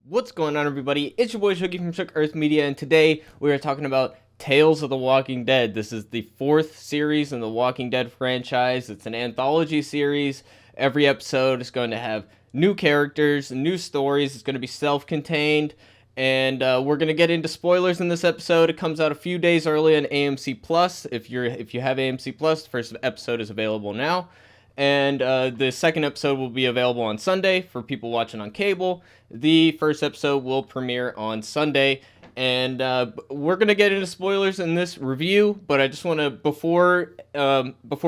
What's going on, everybody? It's your boy Shooky from Shook Earth Media, and today we are talking about Tales of the Walking Dead. This is the fourth series in the Walking Dead franchise. It's an anthology series. Every episode is going to have new characters, new stories. It's going to be self-contained, and we're going to get into spoilers in this episode. It comes out a few days early on AMC Plus. If you have AMC Plus, the first episode is available now. And the second episode will be available on Sunday for people watching on cable. The first episode will premiere on Sunday. And we're going to get into spoilers in this review, but I just want to, before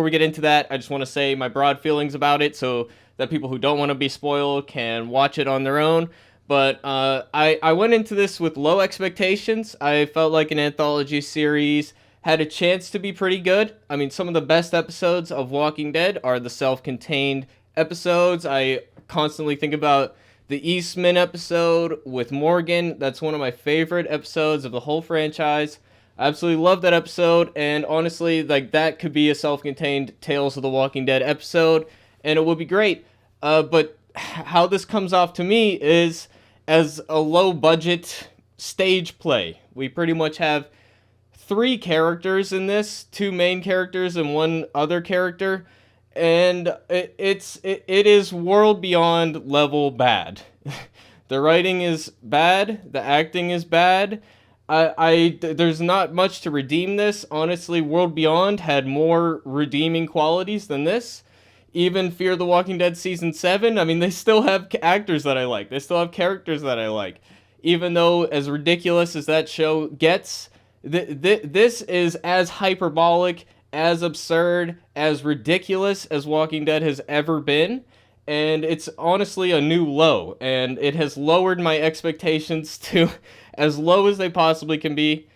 we get into that, I just want to say my broad feelings about it so that people who don't want to be spoiled can watch it on their own. But I went into this with low expectations. I felt like an anthology series had a chance to be pretty good. I mean, some of the best episodes of Walking Dead are the self-contained episodes. I constantly think about the Eastman episode with Morgan. That's one of my favorite episodes of the whole franchise. I absolutely love that episode, and honestly, like, that could be a self-contained Tales of the Walking Dead episode, and it would be great. But how this comes off to me is as a low-budget stage play. We pretty much have three characters in this, two main characters and one other character, and it is world beyond level bad. The writing is bad, the acting is bad. There's not much to redeem this. Honestly, World Beyond had more redeeming qualities than this. Even Fear the Walking Dead Season 7, I mean, they still have actors that I like. They still have characters that I like. Even though, as ridiculous as that show gets, this is as hyperbolic, as absurd, as ridiculous as Walking Dead has ever been, and it's honestly a new low, and it has lowered my expectations to as low as they possibly can be.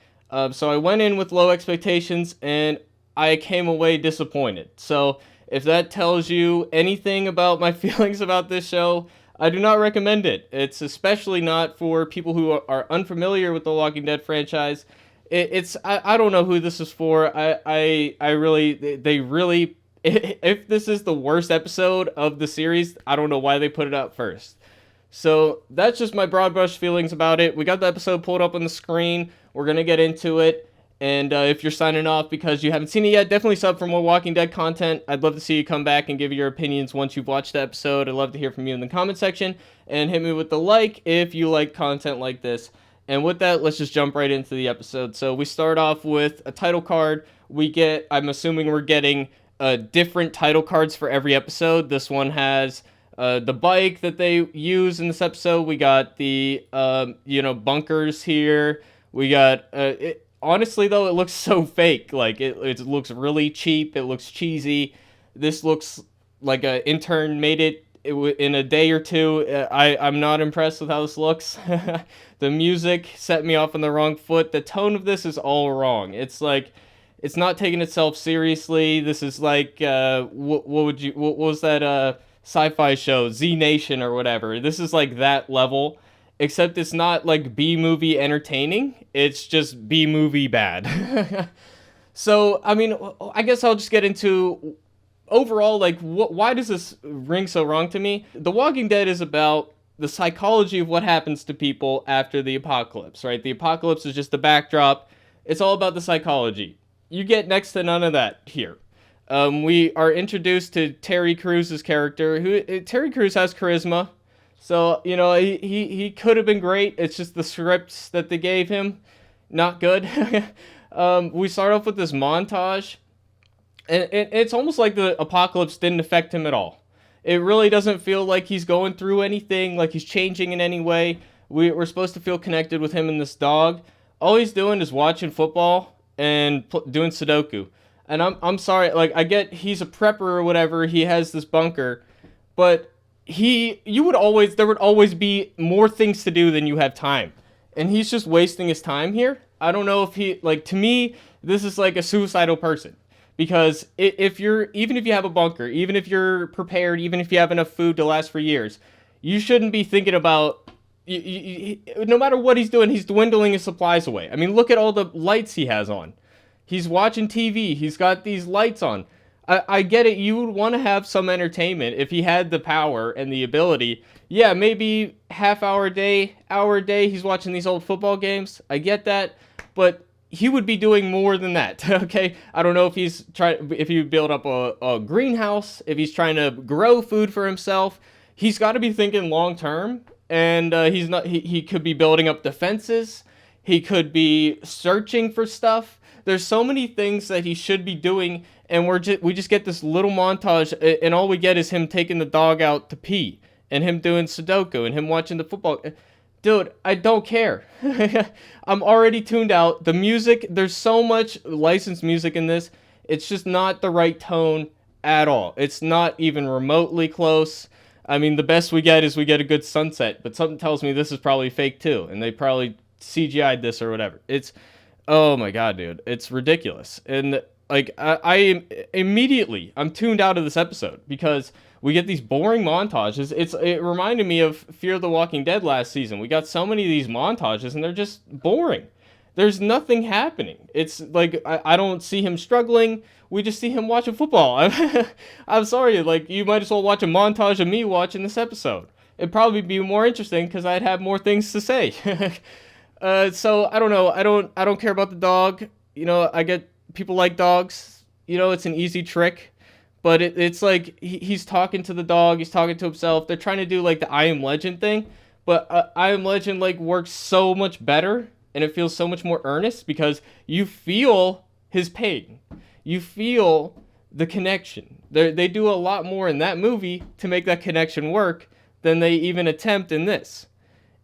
So I went in with low expectations, and I came away disappointed. So if that tells you anything about my feelings about this show, I do not recommend it. It's especially not for people who are unfamiliar with the Walking Dead franchise. I don't know who this is for. I really, they really, if this is the worst episode of the series, I don't know why they put it out first. So that's just my broad brush feelings about it. We got the episode pulled up on the screen. We're going to get into it. And if you're signing off because you haven't seen it yet, definitely sub for more Walking Dead content. I'd love to see you come back and give your opinions once you've watched the episode. I'd love to hear from you in the comment section. And hit me with the like if you like content like this. And with that, let's just jump right into the episode. So we start off with a title card. I'm assuming we're getting different title cards for every episode. This one has the bike that they use in this episode. We got the, bunkers here. We got, honestly though, it looks so fake. Like, it looks really cheap. It looks cheesy. This looks like an intern made it in a day or two. I'm not impressed with how this looks. The music set me off on the wrong foot. The tone of this is all wrong. It's like, it's not taking itself seriously. This is like, what was that sci-fi show, Z Nation or whatever. This is like that level, except it's not like B-movie entertaining. It's just B-movie bad. So, I mean, I guess I'll just get into overall, like, why does this ring so wrong to me? The Walking Dead is about the psychology of what happens to people after the apocalypse, right? The apocalypse is just the backdrop. It's all about the psychology. You get next to none of that here. We are introduced to Terry Crews's character. Terry Crews has charisma, so he could have been great. It's just the scripts that they gave him, not good. We start off with this montage. And it's almost like the apocalypse didn't affect him at all. It really doesn't feel like he's going through anything, like he's changing in any way. We're supposed to feel connected with him and this dog. All he's doing is watching football and doing Sudoku. And I'm sorry, like, I get he's a prepper or whatever, he has this bunker, but there would always be more things to do than you have time. And he's just wasting his time here. I don't know if to me, this is like a suicidal person. Because even if you have a bunker, even if you're prepared, even if you have enough food to last for years, you shouldn't be thinking about, no matter what he's doing, he's dwindling his supplies away. I mean, look at all the lights he has on. He's watching TV. He's got these lights on. I get it. You would want to have some entertainment if he had the power and the ability. Yeah, maybe half hour a day, he's watching these old football games. I get that, but he would be doing more than that. Okay, I don't know if if he build up a greenhouse, if he's trying to grow food for himself. He's got to be thinking long term, and he's not. He could be building up defenses. He could be searching for stuff. There's so many things that he should be doing, and we just get this little montage, and all we get is him taking the dog out to pee, and him doing Sudoku, and him watching the football. Dude, I don't care. I'm already tuned out. The music, there's so much licensed music in this. It's just not the right tone at all. It's not even remotely close. I mean, the best we get is we get a good sunset, but something tells me this is probably fake too, and they probably CGI'd this or whatever. Oh my god, dude, it's ridiculous. And like, I immediately, I'm tuned out of this episode because we get these boring montages. It reminded me of Fear the Walking Dead last season. We got so many of these montages, and they're just boring. There's nothing happening. It's like, I don't see him struggling. We just see him watching football. I'm sorry, like, you might as well watch a montage of me watching this episode. It'd probably be more interesting because I'd have more things to say. So I don't know. I don't care about the dog. You know, I get people like dogs. You know, it's an easy trick. But it's like he's talking to the dog, he's talking to himself. They're trying to do like the I Am Legend thing, but I Am Legend like works so much better, and it feels so much more earnest because you feel his pain, you feel the connection. They do a lot more in that movie to make that connection work than they even attempt in this,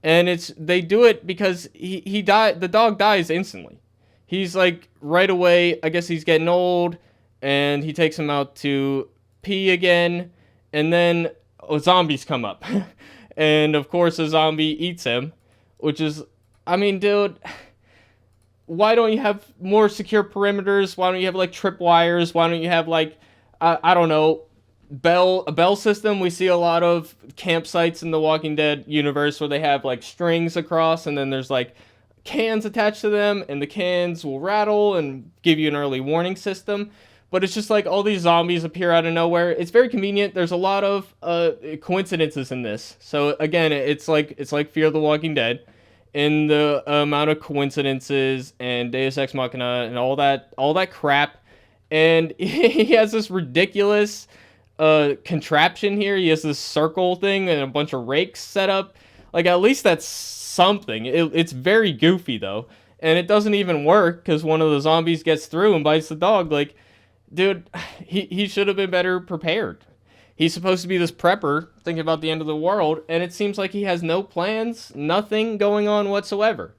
and they do it because he died. The dog dies instantly. He's like right away. I guess he's getting old. And he takes him out to pee again, and then zombies come up. And of course a zombie eats him, which is, I mean, dude, why don't you have more secure perimeters? Why don't you have like tripwires? Why don't you have like, I don't know, a bell system? We see a lot of campsites in the Walking Dead universe where they have like strings across, and then there's like cans attached to them, and the cans will rattle and give you an early warning system. But it's just like all these zombies appear out of nowhere. It's very convenient. There's a lot of coincidences in this. So again, it's like Fear the Walking Dead, in the amount of coincidences and Deus Ex Machina and all that crap. And he has this ridiculous contraption here. He has this circle thing and a bunch of rakes set up. Like, at least that's something. It's very goofy though, and it doesn't even work because one of the zombies gets through and bites the dog. Like, dude, he should have been better prepared. He's supposed to be this prepper thinking about the end of the world, and it seems like he has no plans, nothing going on whatsoever.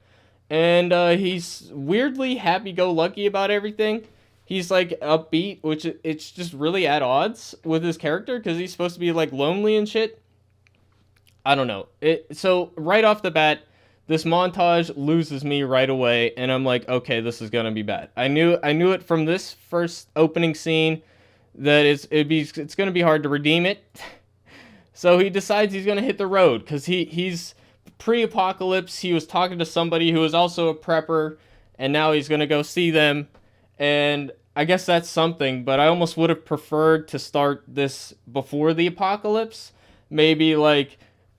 And he's weirdly happy-go-lucky about everything. He's like upbeat, which it's just really at odds with his character because he's supposed to be like lonely and shit. I don't know. So right off the bat, this montage loses me right away, and I'm like, okay, this is gonna be bad. I knew it from this first opening scene that it's gonna be hard to redeem it. So he decides he's gonna hit the road because he's pre-apocalypse. He was talking to somebody who was also a prepper, and now he's gonna go see them. And I guess that's something, but I almost would have preferred to start this before the apocalypse. Maybe like,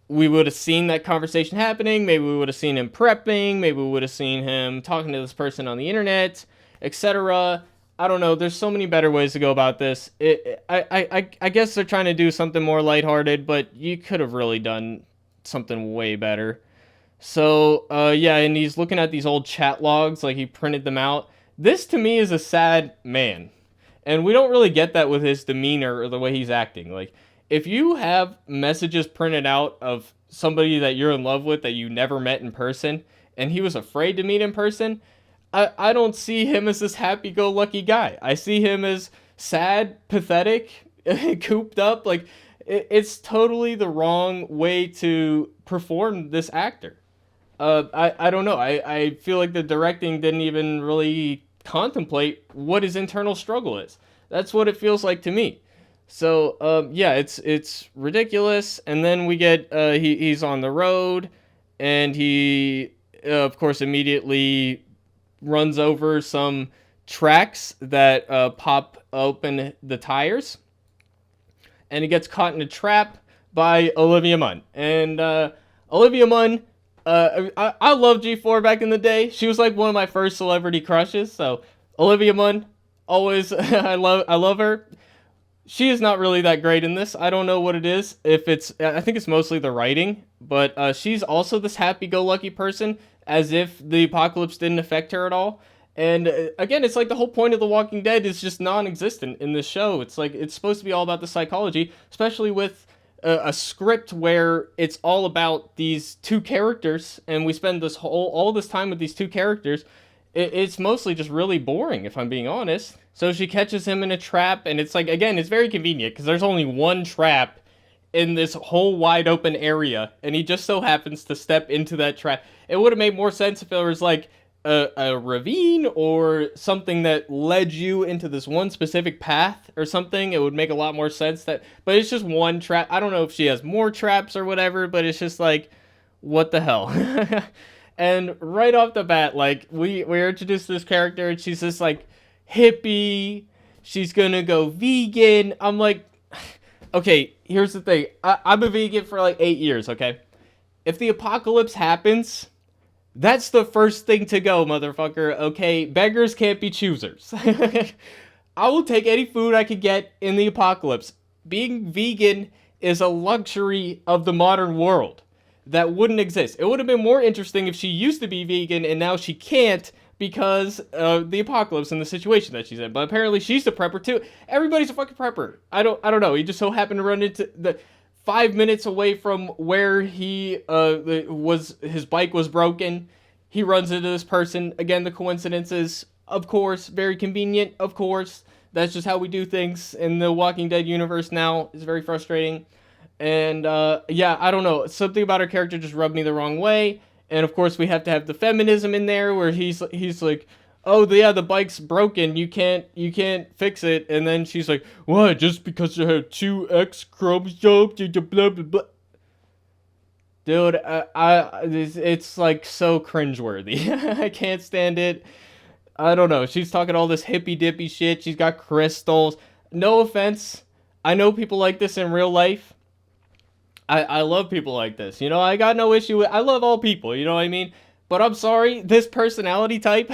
we would have seen that conversation happening. Maybe we would have seen him prepping. Maybe we would have seen him talking to this person on the internet, etc. I don't know. There's so many better ways to go about this. I guess they're trying to do something more lighthearted, but you could have really done something way better. So, yeah, and he's looking at these old chat logs, like he printed them out. This, to me, is a sad man. And we don't really get that with his demeanor or the way he's acting. Like, if you have messages printed out of somebody that you're in love with that you never met in person, and he was afraid to meet in person, I don't see him as this happy-go-lucky guy. I see him as sad, pathetic, cooped up. Like, it's totally the wrong way to perform this actor. I don't know. I feel like the directing didn't even really contemplate what his internal struggle is. That's what it feels like to me. So, yeah, it's ridiculous. And then we get, he's on the road, and he, of course, immediately runs over some tracks that pop open the tires, and he gets caught in a trap by Olivia Munn. And Olivia Munn, I love G4 back in the day. She was like one of my first celebrity crushes. So Olivia Munn, always I love her. She is not really that great in this. I don't know what it is. If it's, I think it's mostly the writing, but she's also this happy-go-lucky person, as if the apocalypse didn't affect her at all. And again, it's like the whole point of The Walking Dead is just non-existent in this show. It's like it's supposed to be all about the psychology, especially with a script where it's all about these two characters, and we spend all this time with these two characters. It's mostly just really boring, if I'm being honest. So she catches him in a trap, and it's like, again, it's very convenient because there's only one trap in this whole wide open area, and he just so happens to step into that trap. It would have made more sense if it was like a ravine or something that led you into this one specific path or something. It would make a lot more sense. But it's just one trap. I don't know if she has more traps or whatever, but it's just like, what the hell? And right off the bat, like, we're introduced to this character, and she's this like hippie. She's gonna go vegan. I'm like, okay, here's the thing. I'm a vegan for like 8 years, okay? If the apocalypse happens, that's the first thing to go, motherfucker, okay? Beggars can't be choosers. I will take any food I could get in the apocalypse. Being vegan is a luxury of the modern world that wouldn't exist. It would have been more interesting if she used to be vegan and now she can't because of the apocalypse and the situation that she's in. But apparently she's a prepper too. Everybody's a fucking prepper. I don't know. He just so happened to run into the 5 minutes away from where he his bike was broken. He runs into this person. Again, the coincidences, of course, very convenient, of course. That's just how we do things in the Walking Dead universe now. It's very frustrating. And yeah, I don't know. Something about her character just rubbed me the wrong way. And of course, we have to have the feminism in there, where he's like, "Oh, yeah, the bike's broken. You can't fix it." And then she's like, "What? Just because you have two X chromosomes, blah blah blah." Dude, it's like so cringeworthy. I can't stand it. I don't know. She's talking all this hippy dippy shit. She's got crystals. No offense. I know people like this in real life. I love people like this. You know, I got no issue with, I love all people, you know what I mean? But I'm sorry, this personality type,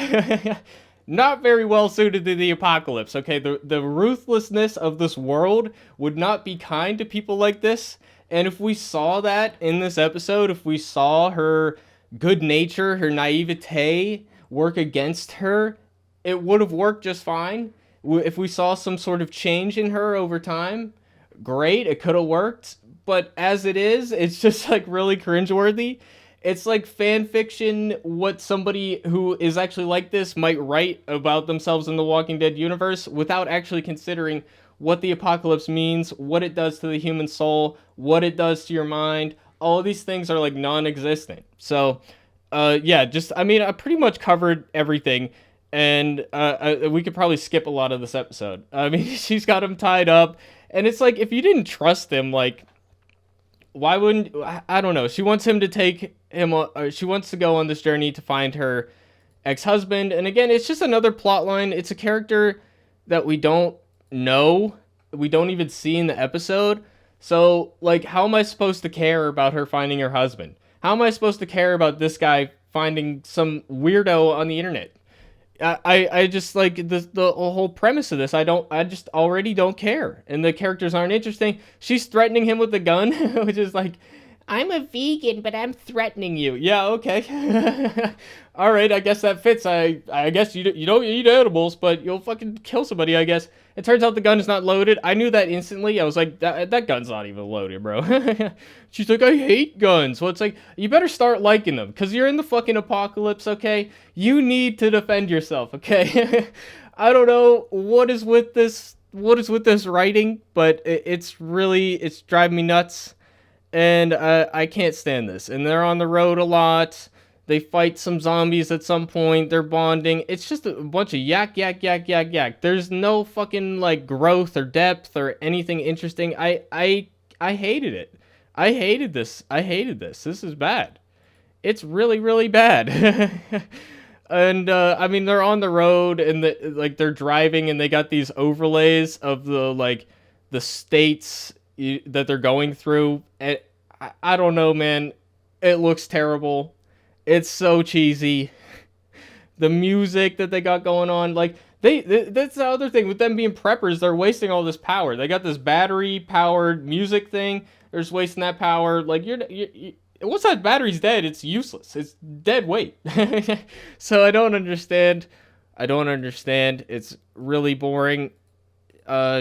not very well suited to the apocalypse, okay? The ruthlessness of this world would not be kind to people like this. And if we saw that in this episode, if we saw her good nature, her naivete work against her, it would have worked just fine. If we saw some sort of change in her over time, great, it could have worked. But as it is, it's just like really cringeworthy. It's like fan fiction, what somebody who is actually like this might write about themselves in the Walking Dead universe without actually considering what the apocalypse means, what it does to the human soul, what it does to your mind. All of these things are like non-existent. So, yeah, I pretty much covered everything. And we could probably skip a lot of this episode. I mean, she's got him tied up. And it's like, if you didn't trust him, like, why wouldn't, I don't know. She wants him to take him, she wants to go on this journey to find her ex-husband. And again, it's just another plot line. It's a character that we don't know. We don't even see in the episode. So, like, how am I supposed to care about her finding her husband? How am I supposed to care about this guy finding some weirdo on the internet? I just like the whole premise of this. I just already don't care, and the characters aren't interesting. She's threatening him with a gun, which is like, I'm a vegan, but I'm threatening you. Yeah, okay. All right, I guess that fits. I guess you don't eat animals, but you'll fucking kill somebody, I guess. It turns out the gun is not loaded. I knew that instantly. I was like, that gun's not even loaded, bro. She's like, I hate guns. Well, it's like, you better start liking them, because you're in the fucking apocalypse, okay? You need to defend yourself, okay? I don't know what is with this writing, but it's driving me nuts. And I can't stand this. And they're on the road a lot. They fight some zombies at some point. They're bonding. It's just a bunch of yak. There's no fucking, like, growth or depth or anything interesting. I hated it. I hated this. This is bad. It's really, really bad. And I mean, they're on the road and they're driving and they got these overlays of the states that they're going through. And I don't know, man. It looks terrible. It's so cheesy. The music that they got going on, like that's the other thing with them being preppers. They're wasting all this power. They got this battery powered music thing. They're just wasting that power. Like once that battery's dead, it's useless. It's dead weight. So I don't understand. I don't understand. It's really boring.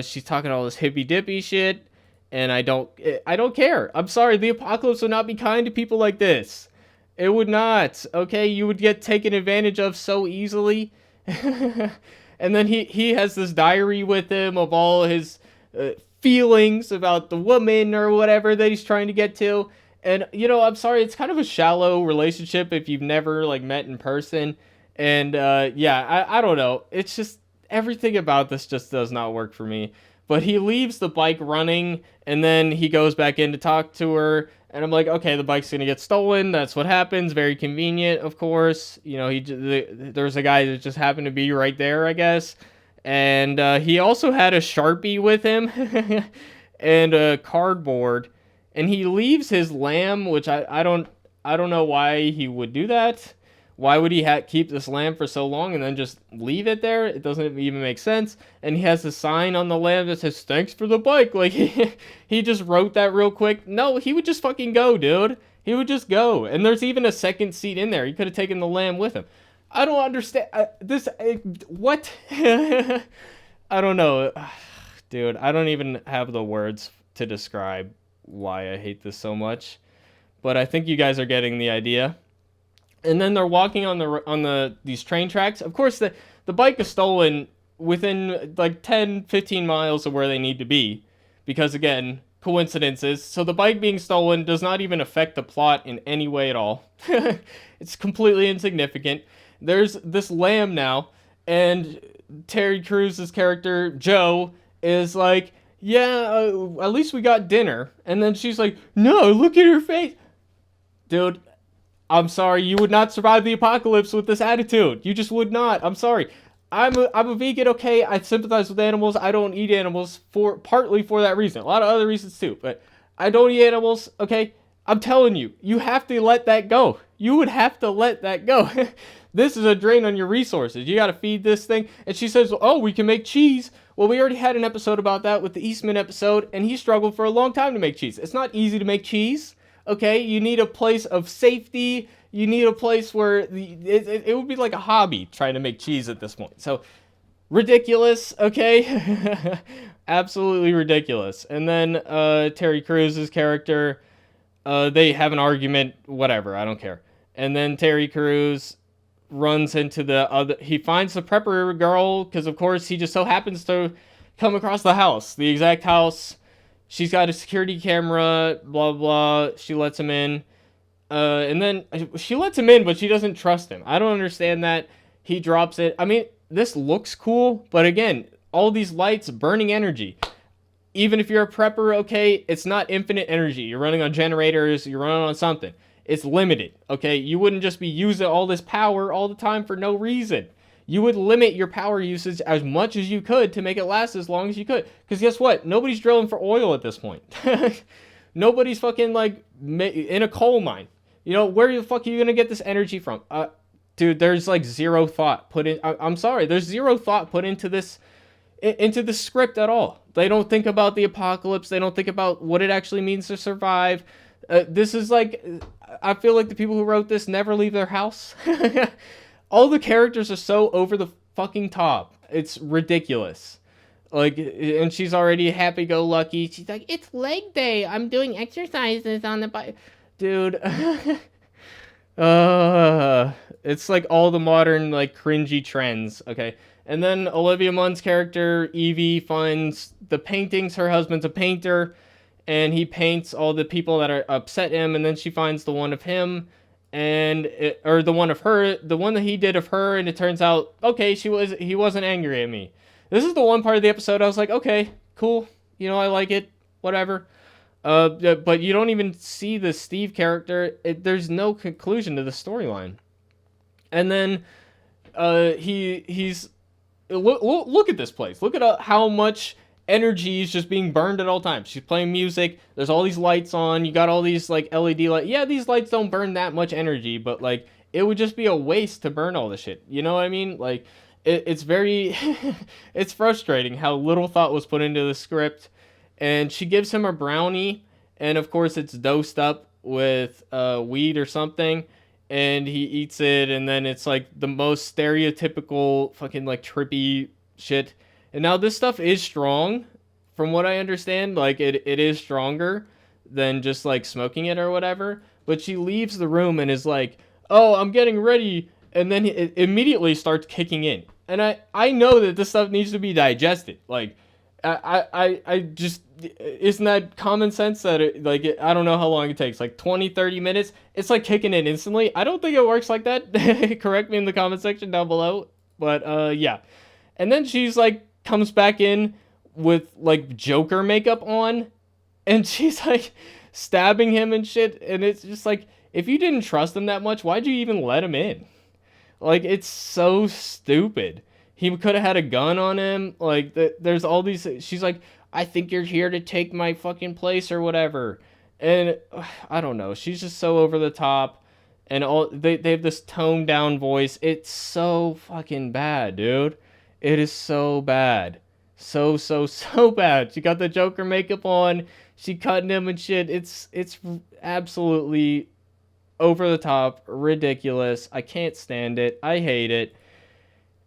She's talking all this hippy dippy shit, and I don't care. I'm sorry. The apocalypse would not be kind to people like this. It would not. Okay, you would get taken advantage of so easily. And then he has this diary with him of all his feelings about the woman or whatever that he's trying to get to. And I'm sorry, it's kind of a shallow relationship if you've never like met in person. And yeah, I don't know. It's just everything about this just does not work for me. But he leaves the bike running, and then he goes back in to talk to her. And I'm like, okay, the bike's gonna get stolen. That's what happens. Very convenient, of course. There's a guy that just happened to be right there, I guess. And he also had a Sharpie with him and a cardboard. And he leaves his lamb, which I don't know why he would do that. Why would he keep this lamb for so long and then just leave it there? It doesn't even make sense. And he has a sign on the lamb that says, "Thanks for the bike." Like, he just wrote that real quick. No, he would just fucking go, dude. He would just go. And there's even a second seat in there. He could have taken the lamb with him. I don't understand. What? I don't know. Dude, I don't even have the words to describe why I hate this so much. But I think you guys are getting the idea. And then they're walking on these train tracks. Of course, the bike is stolen within like 10, 15 miles of where they need to be, because again, coincidences. So the bike being stolen does not even affect the plot in any way at all. It's completely insignificant. There's this lamb now, and Terry Crews's character Joe is like, "Yeah, at least we got dinner." And then she's like, "No, look at her face." Dude, I'm sorry, you would not survive the apocalypse with this attitude. You just would not. I'm sorry. I'm a vegan, okay? I sympathize with animals. I don't eat animals partly for that reason. A lot of other reasons too, but I don't eat animals, okay? I'm telling you, you have to let that go. You would have to let that go. This is a drain on your resources. You got to feed this thing. And she says, "Oh, we can make cheese." Well, we already had an episode about that with the Eastman episode, and he struggled for a long time to make cheese. It's not easy to make cheese. Okay, you need a place of safety. You need a place where it would be like a hobby trying to make cheese at this point. So, ridiculous, okay? Absolutely ridiculous. And then Terry Crews's character, they have an argument, whatever, I don't care. And then Terry Crews runs into he finds the prepper girl, because of course he just so happens to come across the house, the exact house. She's got a security camera, blah, blah. She lets him in. And then she lets him in, but she doesn't trust him. I don't understand that. He drops it. I mean, this looks cool, but again, all these lights, burning energy. Even if you're a prepper, okay, it's not infinite energy. You're running on generators, you're running on something. It's limited, okay? You wouldn't just be using all this power all the time for no reason. You would limit your power usage as much as you could to make it last as long as you could. Because guess what? Nobody's drilling for oil at this point. Nobody's fucking like in a coal mine. Where the fuck are you going to get this energy from? Dude, there's like zero thought put in. I'm sorry. There's zero thought put into the script at all. They don't think about the apocalypse. They don't think about what it actually means to survive. This is like, I feel like the people who wrote this never leave their house. All the characters are so over the fucking top. It's ridiculous. Like, and she's already happy-go-lucky. She's like, "It's leg day. I'm doing exercises on the bike." Dude. It's like all the modern, like, cringy trends. Okay. And then Olivia Munn's character, Evie, finds the paintings. Her husband's a painter, and he paints all the people that are upset him, and then she finds the one of him. Or the one of her, the one that he did of her, and it turns out, okay, he wasn't angry at me. This is the one part of the episode I was like, okay, cool, I like it, whatever. But you don't even see the Steve character. There's no conclusion to the storyline. And then he's look at this place. Look at how much energy is just being burned at all times. She's playing music. There's all these lights on. You got all these like LED lights. Yeah, these lights don't burn that much energy, but like it would just be a waste to burn all this shit. You know what I mean? Like it's very it's frustrating how little thought was put into the script. And she gives him a brownie, and of course it's dosed up with weed or something, and he eats it, and then it's like the most stereotypical fucking like trippy shit. And now this stuff is strong, from what I understand. Like it is stronger than just like smoking it or whatever. But she leaves the room and is like, "Oh, I'm getting ready," and then it immediately starts kicking in. And I know that this stuff needs to be digested. Like I just, isn't that common sense that I don't know how long it takes, like 20, 30 minutes. It's like kicking in instantly. I don't think it works like that. Correct me in the comment section down below. But yeah. And then she's like, comes back in with like Joker makeup on, and she's like stabbing him and shit. And it's just like, if you didn't trust him that much, why'd you even let him in? Like, it's so stupid. He could have had a gun on him. Like, there's all these. She's like, I think you're here to take my fucking place or whatever. And I don't know. She's just so over the top. And they have this toned down voice. It's so fucking bad, dude. It is so bad. So bad. She got the Joker makeup on. She cutting him and shit. It's absolutely over the top, ridiculous. I can't stand it. I hate it.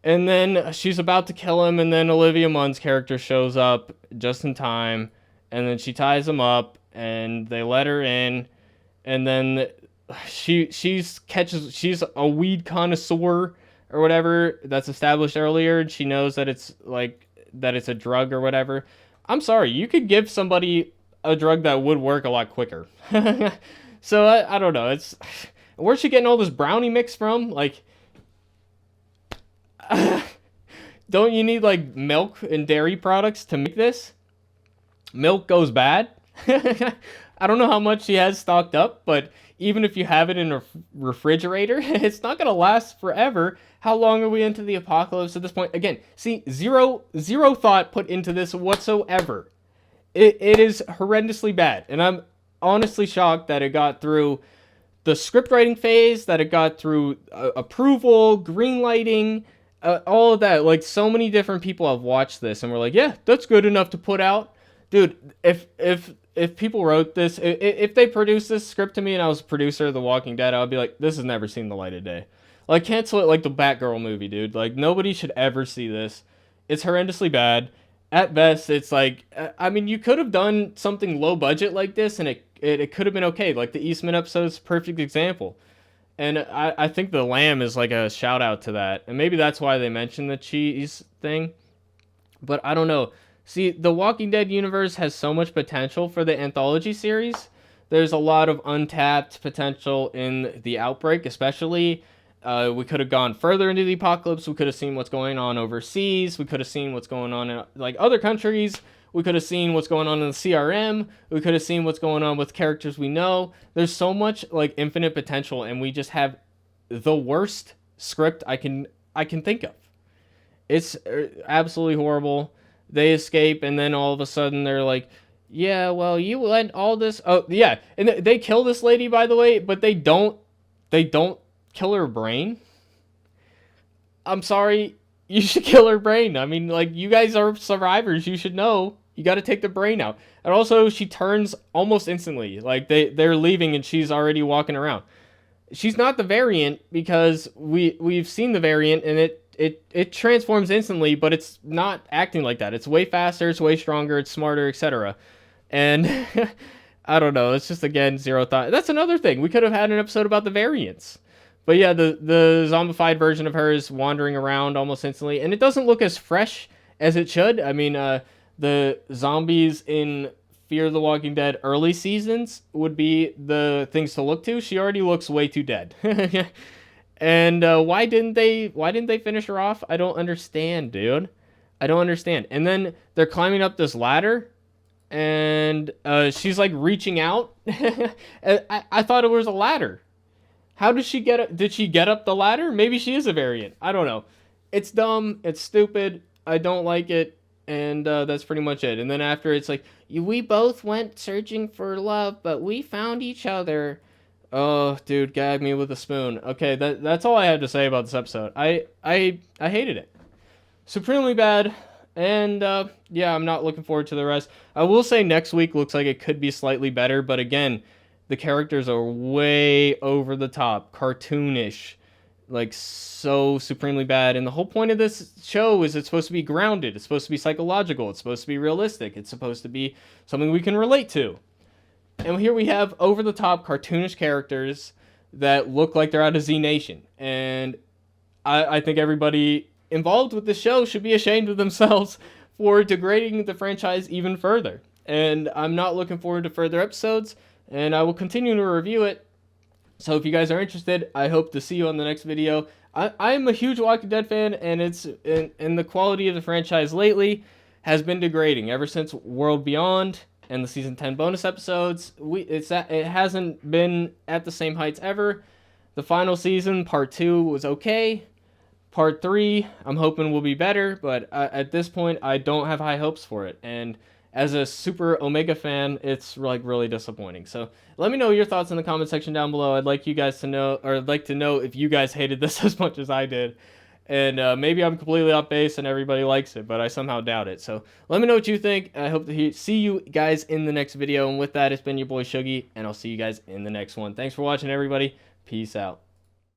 And then she's about to kill him, and then Olivia Munn's character shows up just in time, and then she ties him up, and they let her in, and then she's a weed connoisseur or whatever that's established earlier, and she knows that it's a drug or whatever. I'm sorry, you could give somebody a drug that would work a lot quicker. So I don't know. It's, where's she getting all this brownie mix from? Like, don't you need like milk and dairy products to make this? Milk goes bad. I don't know how much she has stocked up, but even if you have it in a refrigerator, it's not gonna last forever. How long are we into the apocalypse at this point? Again, see, zero thought put into this whatsoever. It is horrendously bad, and I'm honestly shocked that it got through the script writing phase, that it got through approval, green lighting, all of that. Like, so many different people have watched this and were like, yeah, that's good enough to put out. Dude, if people wrote this, if they produced this script to me and I was a producer of The Walking Dead, I would be like, this has never seen the light of day. Like, cancel it like the Batgirl movie, dude. Like, nobody should ever see this. It's horrendously bad. At best, it's like, I mean, you could have done something low budget like this, and it could have been okay. Like, the Eastman episode is a perfect example. And I think the lamb is like a shout out to that. And maybe that's why they mentioned the cheese thing. But I don't know. See, the Walking Dead universe has so much potential for the anthology series. There's a lot of untapped potential in the Outbreak, especially. We could have gone further into the apocalypse. We could have seen what's going on overseas. We could have seen what's going on in like other countries. We could have seen what's going on in the CRM. We could have seen what's going on with characters we know. There's so much like infinite potential, and we just have the worst script I can think of. It's absolutely horrible. They escape, and then all of a sudden they're like, yeah, well, you let all this. Oh, yeah, and they kill this lady, by the way, but they don't kill her brain. I'm sorry, you should kill her brain. I mean, like, you guys are survivors. You should know. You got to take the brain out. And also, she turns almost instantly. Like, they're leaving, and she's already walking around. She's not the variant, because we've seen the variant, and it transforms instantly, but it's not acting like that. It's way faster, it's way stronger, it's smarter, etc. And I don't know. It's just, again, zero thought. That's another thing. We could have had an episode about the variants. But yeah, the zombified version of her is wandering around almost instantly, and it doesn't look as fresh as it should. I mean, the zombies in Fear the Walking Dead early seasons would be the things to look to. She already looks way too dead. And why didn't they finish her off? I don't understand, dude. I don't understand. And then they're climbing up this ladder, and she's like reaching out. I thought it was a ladder. How did she get? Did she get up the ladder? Maybe she is a variant. I don't know. It's dumb. It's stupid. I don't like it, and that's pretty much it. And then after, it's like we both went searching for love, but we found each other. Oh, dude, gag me with a spoon. Okay, that's all I had to say about this episode. I hated it. Supremely bad. And yeah, I'm not looking forward to the rest. I will say next week looks like it could be slightly better, but again, the characters are way over the top, cartoonish, like so supremely bad. And the whole point of this show is it's supposed to be grounded, it's supposed to be psychological, it's supposed to be realistic, it's supposed to be something we can relate to. And here we have over the top cartoonish characters that look like they're out of Z Nation. And I think everybody involved with the show should be ashamed of themselves for degrading the franchise even further. And I'm not looking forward to further episodes, and I will continue to review it. So if you guys are interested, I hope to see you on the next video. I'm a huge Walking Dead fan, and and the quality of the franchise lately has been degrading ever since World Beyond and the season 10 bonus episodes. It hasn't been at the same heights ever. The final season, part 2, was okay. Part 3, I'm hoping will be better, but at this point, I don't have high hopes for it. And as a super Omega fan, it's like really disappointing. So let me know your thoughts in the comment section down below. I'd like you guys to know, or I'd like to know if you guys hated this as much as I did. And maybe I'm completely off base and everybody likes it, but I somehow doubt it. So let me know what you think. I hope to see you guys in the next video. And with that, it's been your boy Shuggy, and I'll see you guys in the next one. Thanks for watching, everybody. Peace out.